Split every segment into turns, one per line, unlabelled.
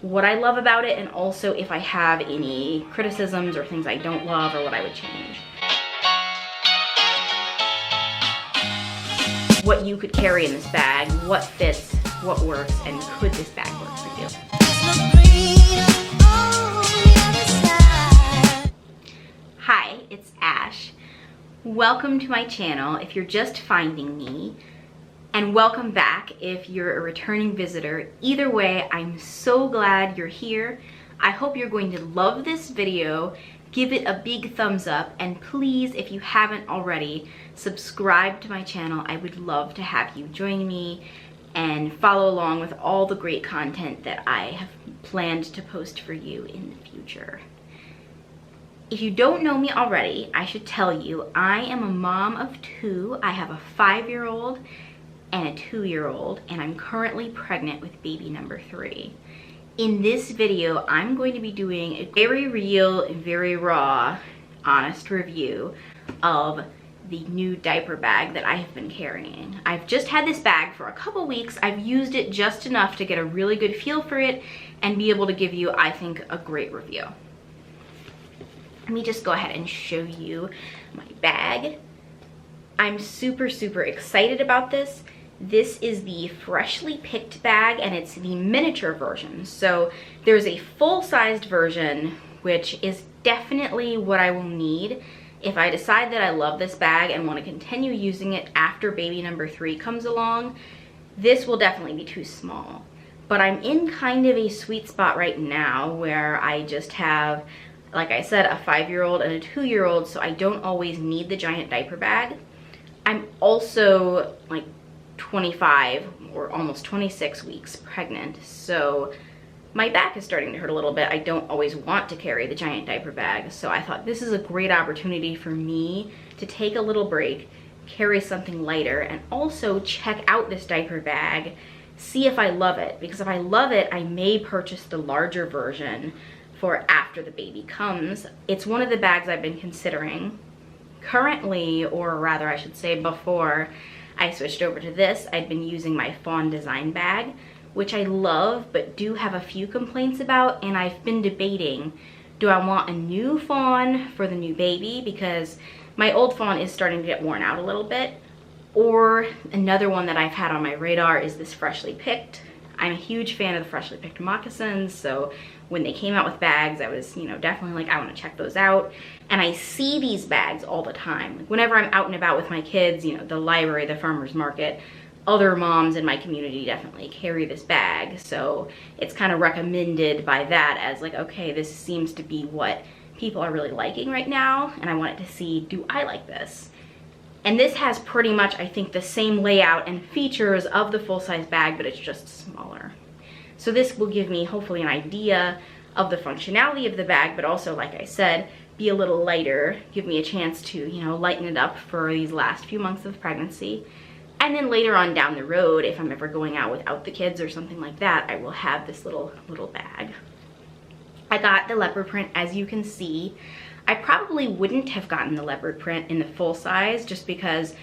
what I love about it, and also if I have any criticisms or things I don't love or what I would change. What you could carry in this bag, what fits, what works, and could this bag work for you? Hi, it's Ash. Welcome to my channel if you're just finding me, and welcome back if you're a returning visitor. Either way, I'm so glad you're here. I hope you're going to love this video. Give it a big thumbs up, and please, if you haven't already, subscribe to my channel. I would love to have you join me and follow along with all the great content that I have planned to post for you in the future. If you don't know me already, I should tell you I am a mom of two. I have a 5-year-old and a 2-year-old, and I'm currently pregnant with baby number 3. In this video, I'm going to be doing a very real, very raw, honest review of the new diaper bag that I have been carrying. I've just had this bag for a couple weeks. I've used it just enough to get a really good feel for it and be able to give you, I think, a great review. Let me just go ahead and show you my bag. I'm super excited about this. This is the freshly picked bag, and it's the miniature version. So there's a full-sized version, which is definitely what I will need if I decide that I love this bag and want to continue using it after baby number 3 comes along. This will definitely be too small. But I'm in kind of a sweet spot right now where I just have, like I said, a 5-year-old and a 2-year-old, so I don't always need the giant diaper bag. I'm also like 25 or almost 26 weeks pregnant, so my back is starting to hurt a little bit. I don't always want to carry the giant diaper bag, so I thought this is a great opportunity for me to take a little break, carry something lighter, and also check out this diaper bag, see if I love it, because if I love it, I may purchase the larger version for after the baby comes. It's one of the bags I've been considering. Currently, or rather I should say before I switched over to this, I'd been using my Fawn Design bag, which I love but do have a few complaints about, and I've been debating, do I want a new Fawn for the new baby, because my old Fawn is starting to get worn out a little bit, or another one that I've had on my radar is this freshly picked. I'm a huge fan of the freshly picked moccasins, so when they came out with bags, I was, definitely like, I want to check those out. And I see these bags all the time. Whenever I'm out and about with my kids, the library, the farmer's market, other moms in my community definitely carry this bag. So it's kind of recommended by that as like, okay, this seems to be what people are really liking right now. And I wanted to see, do I like this? And this has pretty much, I think, the same layout and features of the full-size bag, but it's just smaller. So this will give me hopefully an idea of the functionality of the bag, but also, like I said, be a little lighter, give me a chance to, lighten it up for these last few months of pregnancy. And then later on down the road, if I'm ever going out without the kids or something like that, I will have this little bag. I got the leopard print, as you can see. I probably wouldn't have gotten the leopard print in the full size just because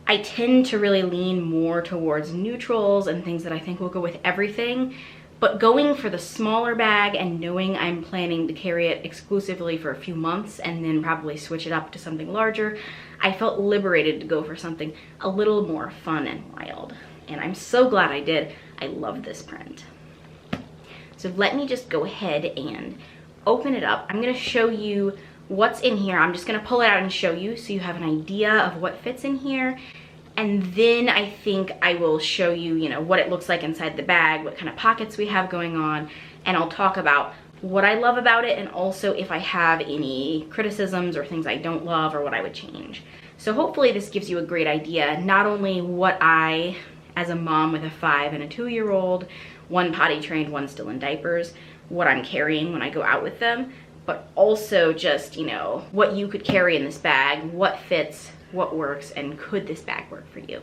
I tend to really lean more towards neutrals and things that I think will go with everything. But going for the smaller bag and knowing I'm planning to carry it exclusively for a few months and then probably switch it up to something larger, I felt liberated to go for something a little more fun and wild. And I'm so glad I did. I love this print. So let me just go ahead and open it up. I'm gonna show you what's in here. I'm just gonna pull it out and show you so you have an idea of what fits in here. And then I think I will show you, what it looks like inside the bag, what kind of pockets we have going on, and I'll talk about what I love about it and also if I have any criticisms or things I don't love or what I would change. So hopefully this gives you a great idea, not only what I, as a mom with a 5 and a 2-year-old, one potty trained, one still in diapers, what I'm carrying when I go out with them, but also just, what you could carry in this bag, what fits, what works, and could this bag work for you?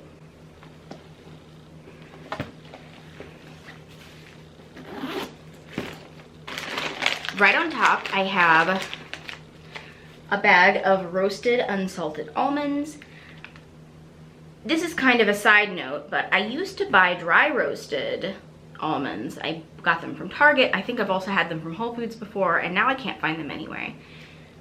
Right on top, I have a bag of roasted unsalted almonds. This is kind of a side note, but I used to buy dry roasted almonds. I got them from Target. I think I've also had them from Whole Foods before, and now I can't find them anywhere.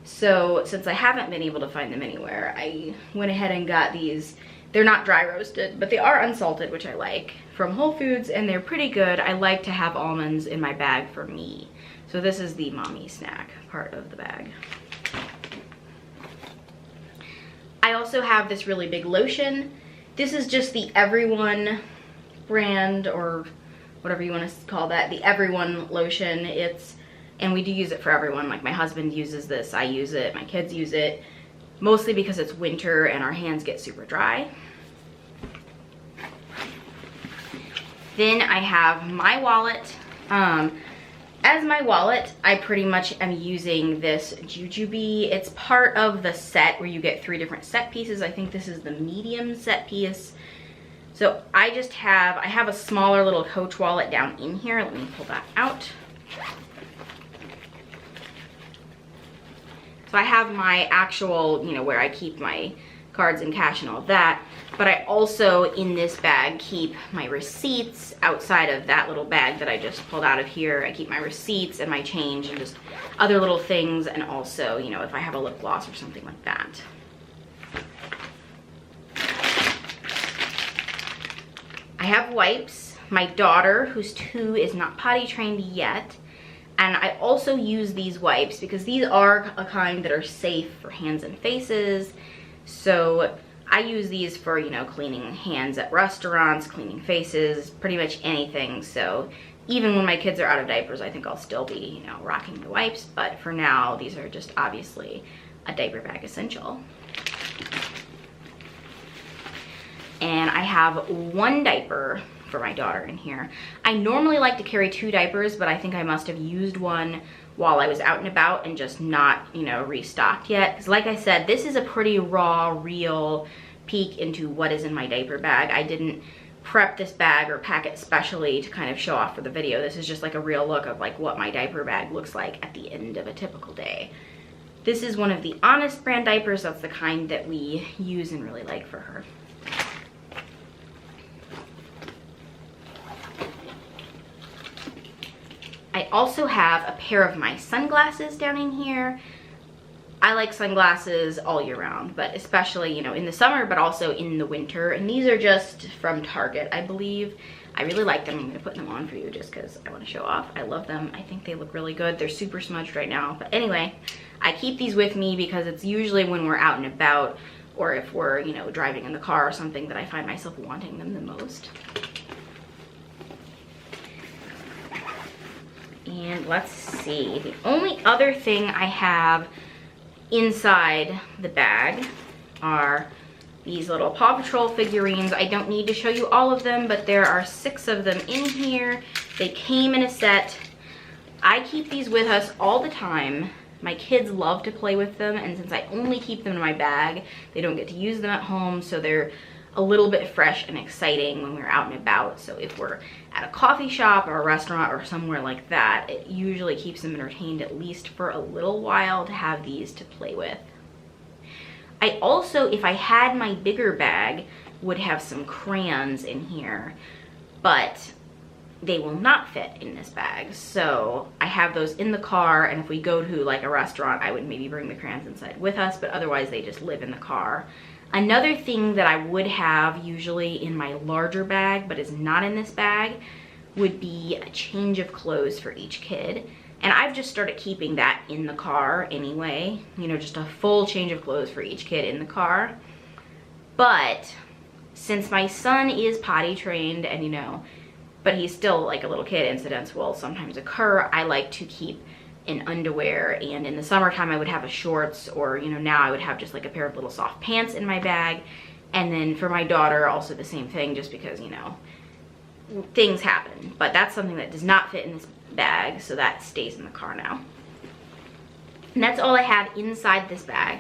So since I haven't been able to find them anywhere, I went ahead and got these. They're not dry roasted, but they are unsalted, which I like, from Whole Foods, and they're pretty good. I like to have almonds in my bag for me. So this is the mommy snack part of the bag. I also have this really big lotion. This is just the Everyone brand, or whatever you want to call that, the Everyone lotion. And we do use it for everyone. Like my husband uses this, I use it, my kids use it, mostly because it's winter and our hands get super dry. Then I have my wallet. As my wallet, I pretty much am using this Jujube. It's part of the set where you get 3 different set pieces. I think this is the medium set piece. So I have a smaller little Coach wallet down in here. Let me pull that out. So I have my actual, you know, where I keep my cards and cash and all that. But I also, in this bag, keep my receipts outside of that little bag that I just pulled out of here. I keep my receipts and my change and just other little things, and also, you know, if I have a lip gloss or something like that. I have wipes. My daughter, who's 2, is not potty trained yet. And I also use these wipes because these are a kind that are safe for hands and faces. So I use these for, you know, cleaning hands at restaurants, cleaning faces, pretty much anything. So even when my kids are out of diapers, I think I'll still be, you know, rocking the wipes. But for now, these are just obviously a diaper bag essential. And I have 1 diaper for my daughter in here. I normally like to carry 2 diapers, but I think I must have used one while I was out and about and just not, you know, restocked yet. Because like I said, this is a pretty raw, real peek into what is in my diaper bag. I didn't prep this bag or pack it specially to kind of show off for the video. This is just like a real look of like what my diaper bag looks like at the end of a typical day. This is one of the Honest brand diapers. That's the kind that we use and really like for her. I also have a pair of my sunglasses down in here. I like sunglasses all year round, but especially, you know, in the summer, but also in the winter. And these are just from Target, I believe. I really like them. I'm gonna put them on for you just because I want to show off. I love them. I think they look really good. They're super smudged right now. But anyway, I keep these with me because it's usually when we're out and about, or if we're, you know, driving in the car or something, that I find myself wanting them the most. And let's see, the only other thing I have inside the bag are these little Paw Patrol figurines. I don't need to show you all of them, but there are 6 of them in here. They came in a set. I keep these with us all the time. My kids love to play with them, and since I only keep them in my bag, they don't get to use them at home, so they're a little bit fresh and exciting when we're out and about. So if we're at a coffee shop or a restaurant or somewhere like that, it usually keeps them entertained at least for a little while to have these to play with. I also, if I had my bigger bag, would have some crayons in here, but they will not fit in this bag. So I have those in the car, and if we go to like a restaurant, I would maybe bring the crayons inside with us, but otherwise they just live in the car. Another thing that I would have usually in my larger bag, but is not in this bag, would be a change of clothes for each kid. And I've just started keeping that in the car anyway, you know, just a full change of clothes for each kid in the car. But since my son is potty trained and, you know, but he's still like a little kid, incidents will sometimes occur, I like to keep in underwear, and in the summertime I would have a shorts, or, you know, now I would have just like a pair of little soft pants in my bag. And then for my daughter, also the same thing, just because, you know, things happen. But that's something that does not fit in this bag, so that stays in the car now. And that's all I have inside this bag.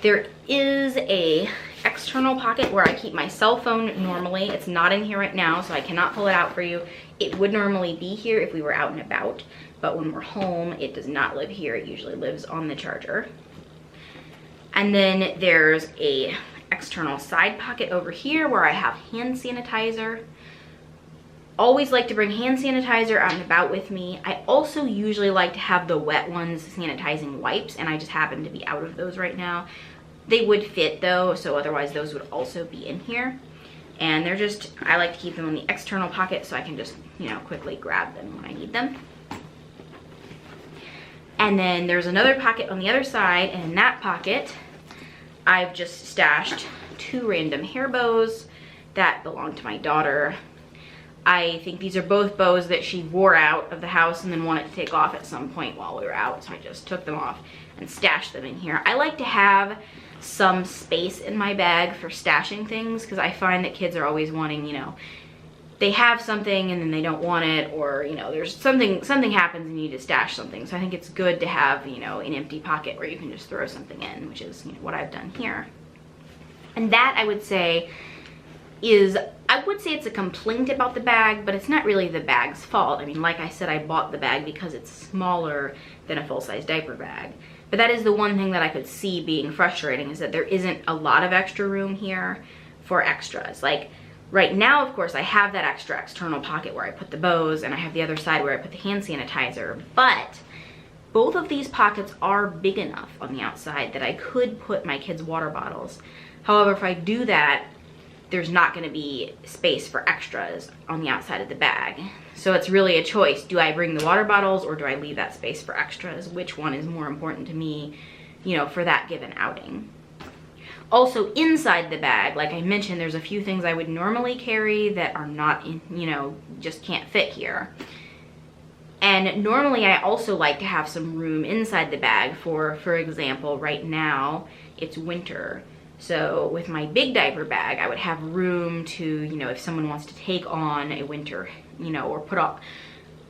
There is a external pocket where I keep my cell phone normally. It's not in here right now, so I cannot pull it out for you. It would normally be here if we were out and about, but when we're home, it does not live here. It usually lives on the charger. And then there's a external side pocket over here where I have hand sanitizer. Always like to bring hand sanitizer out and about with me. I also usually like to have the wet ones, sanitizing wipes, and I just happen to be out of those right now. They would fit though, so otherwise those would also be in here. And they're just, I like to keep them in the external pocket so I can just, you know, quickly grab them when I need them. And then there's another pocket on the other side, and in that pocket, I've just stashed 2 random hair bows that belong to my daughter. I think these are both bows that she wore out of the house and then wanted to take off at some point while we were out, so I just took them off and stashed them in here. I like to have some space in my bag for stashing things because I find that kids are always wanting, you know, they have something and then they don't want it, or, you know, there's something happens and you need to stash something. So I think it's good to have, you know, an empty pocket where you can just throw something in, which is, you know, what I've done here. And that, I would say, is, I would say it's a complaint about the bag, but it's not really the bag's fault. I mean, like I said, I bought the bag because it's smaller than a full-size diaper bag. But that is the one thing that I could see being frustrating, is that there isn't a lot of extra room here for extras. Like right now, of course, I have that extra external pocket where I put the bows, and I have the other side where I put the hand sanitizer, but both of these pockets are big enough on the outside that I could put my kids' water bottles. However, if I do that, there's not going to be space for extras on the outside of the bag. So it's really a choice. Do I bring the water bottles or do I leave that space for extras? Which one is more important to me, you know, for that given outing? Also, inside the bag, like I mentioned, there's a few things I would normally carry that are not in, you know, just can't fit here. And normally I also like to have some room inside the bag for example, right now it's winter. So with my big diaper bag, I would have room to, you know, if someone wants to take on a winter, you know, or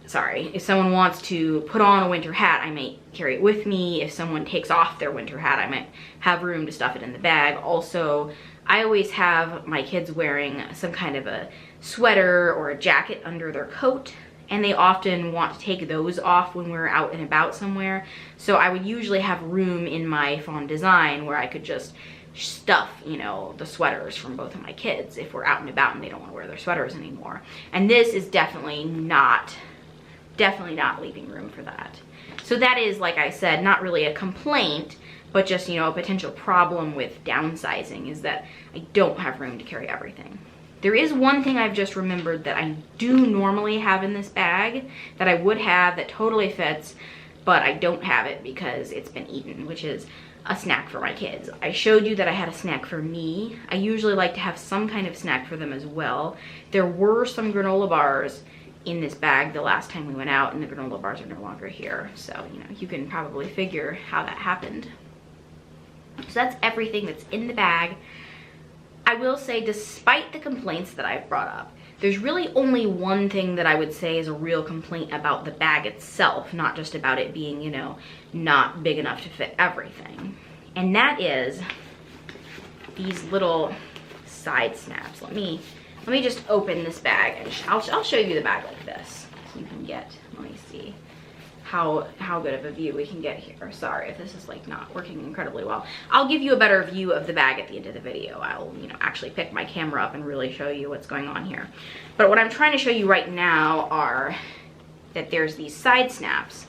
if someone wants to put on a winter hat, I might carry it with me. If someone takes off their winter hat, I might have room to stuff it in the bag. Also, I always have my kids wearing some kind of a sweater or a jacket under their coat, and they often want to take those off when we're out and about somewhere. So I would usually have room in my Fawn Design where I could just stuff, you know, the sweaters from both of my kids if we're out and about and they don't want to wear their sweaters anymore. And this is definitely not leaving room for that. So that is, like I said, not really a complaint, but just, you know, a potential problem with downsizing, is that I don't have room to carry everything. There is one thing I've just remembered that I do normally have in this bag that I would have that totally fits, but I don't have it because it's been eaten, which is a snack for my kids. I showed you that I had a snack for me. I usually like to have some kind of snack for them as well. There were some granola bars in this bag the last time we went out, and the granola bars are no longer here. So, you know, you can probably figure how that happened. So that's everything that's in the bag. I will say, despite the complaints that I've brought up, there's really only one thing that I would say is a real complaint about the bag itself, not just about it being, you know, not big enough to fit everything. And that is these little side snaps. Let me just open this bag and I'll show you the bag like this so you can get, let me see how good of a view we can get here. Sorry if this is like not working incredibly well. I'll give you a better view of the bag at the end of the video. I'll, you know, actually pick my camera up and really show you what's going on here. But what I'm trying to show you right now are that there's these side snaps,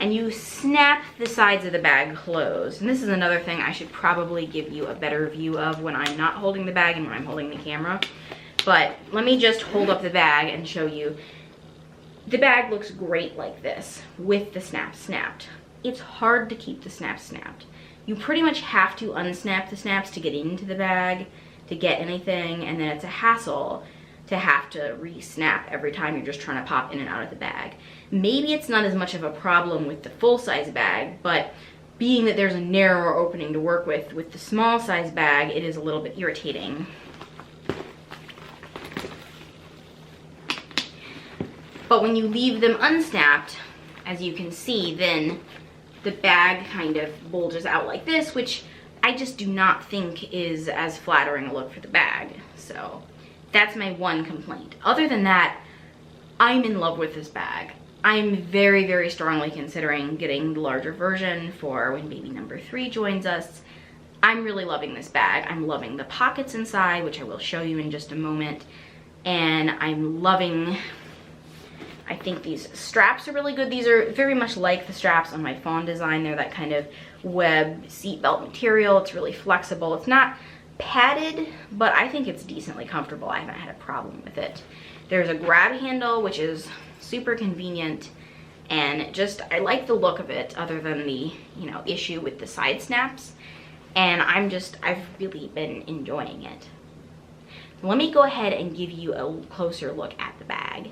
and you snap the sides of the bag closed. And this is another thing I should probably give you a better view of when I'm not holding the bag and when I'm holding the camera. But let me just hold up the bag and show you. The bag looks great like this with the snaps snapped. It's hard to keep the snaps snapped. You pretty much have to unsnap the snaps to get into the bag, to get anything, and then it's a hassle to have to re-snap every time you're just trying to pop in and out of the bag. Maybe it's not as much of a problem with the full-size bag, but being that there's a narrower opening to work with the small size bag, it is a little bit irritating. But when you leave them unsnapped, as you can see, then the bag kind of bulges out like this, which I just do not think is as flattering a look for the bag. So that's my one complaint. Other than that, I'm in love with this bag. I'm very, very strongly considering getting the larger version for when baby number 3 joins us. I'm really loving this bag. I'm loving the pockets inside, which I will show you in just a moment. and I'm loving, I think these straps are really good. These are very much like the straps on my Fawn Design. They're that kind of web seatbelt material. It's really flexible. It's not padded, but I think it's decently comfortable. I haven't had a problem with it. There's a grab handle, which is super convenient, and just, I like the look of it other than the, you know, issue with the side snaps. And I've really been enjoying it. Let me go ahead and give you a closer look at the bag.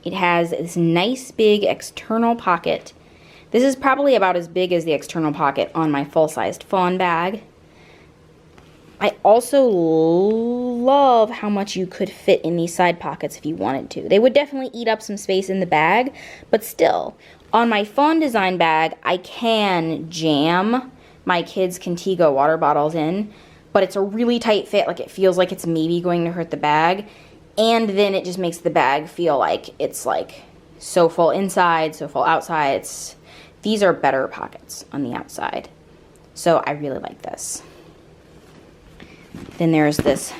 It has this nice big external pocket. This is probably about as big as the external pocket on my full-sized Fawn bag. I also love how much you could fit in these side pockets if you wanted to. They would definitely eat up some space in the bag, but still, on my Fawn Design bag, I can jam my kids' Contigo water bottles in, but it's a really tight fit. Like, it feels like it's maybe going to hurt the bag, and then it just makes the bag feel like it's like so full inside, so full outside. These are better pockets on the outside, so I really like this. Then there's this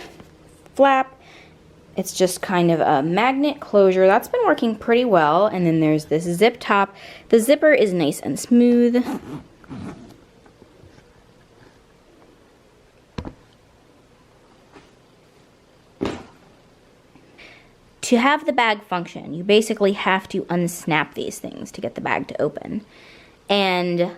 flap. It's just kind of a magnet closure. That's been working pretty well. And then there's this zip top. The zipper is nice and smooth. To have the bag function, you basically have to unsnap these things to get the bag to open. And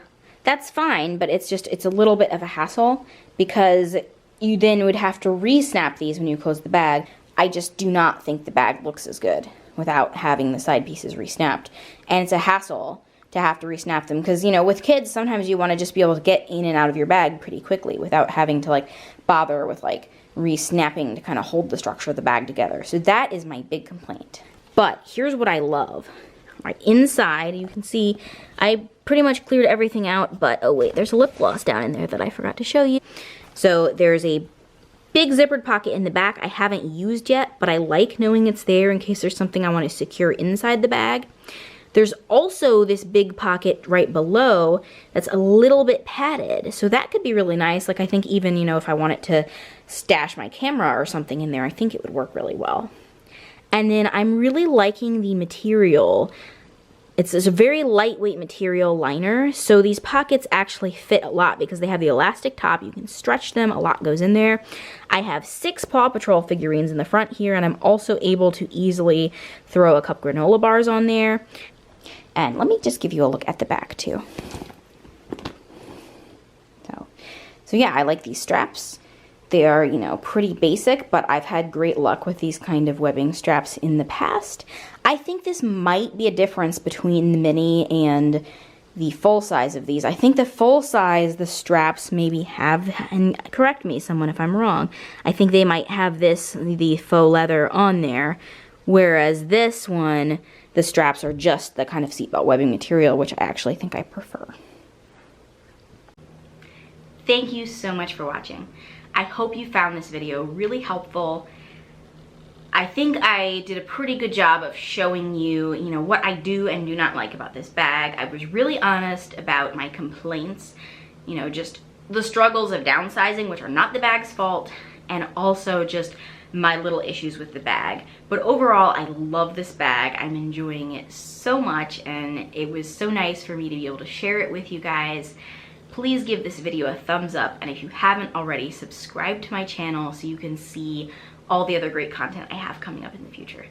that's fine, but it's a little bit of a hassle because you then would have to re-snap these when you close the bag. I just do not think the bag looks as good without having the side pieces re-snapped. And it's a hassle to have to re-snap them because, you know, with kids, sometimes you want to just be able to get in and out of your bag pretty quickly without having to, like, bother with, like, re-snapping to kind of hold the structure of the bag together. So that is my big complaint. But here's what I love. Right inside, you can see I pretty much cleared everything out, but oh wait, there's a lip gloss down in there that I forgot to show you. So there's a big zippered pocket in the back I haven't used yet, but I like knowing it's there in case there's something I want to secure inside the bag. There's also this big pocket right below that's a little bit padded, so that could be really nice. Like, I think even, you know, if I wanted to stash my camera or something in there, I think it would work really well. And then I'm really liking the material. It's a very lightweight material liner, so these pockets actually fit a lot because they have the elastic top. You can stretch them, a lot goes in there. I have 6 Paw Patrol figurines in the front here, and I'm also able to easily throw a couple granola bars on there. And let me just give you a look at the back too. So yeah, I like these straps. They are, you know, pretty basic, but I've had great luck with these kind of webbing straps in the past. I think this might be a difference between the mini and the full size of these. I think the full size, the straps maybe have, and correct me someone if I'm wrong, I think they might have this, the faux leather on there, whereas this one, the straps are just the kind of seatbelt webbing material, which I actually think I prefer. Thank you so much for watching. I hope you found this video really helpful. I think I did a pretty good job of showing you, you know, what I do and do not like about this bag. I was really honest about my complaints, you know, just the struggles of downsizing, which are not the bag's fault, and also just my little issues with the bag. But overall, I love this bag. I'm enjoying it so much, and it was so nice for me to be able to share it with you guys. Please give this video a thumbs up, and if you haven't already, subscribe to my channel so you can see all the other great content I have coming up in the future.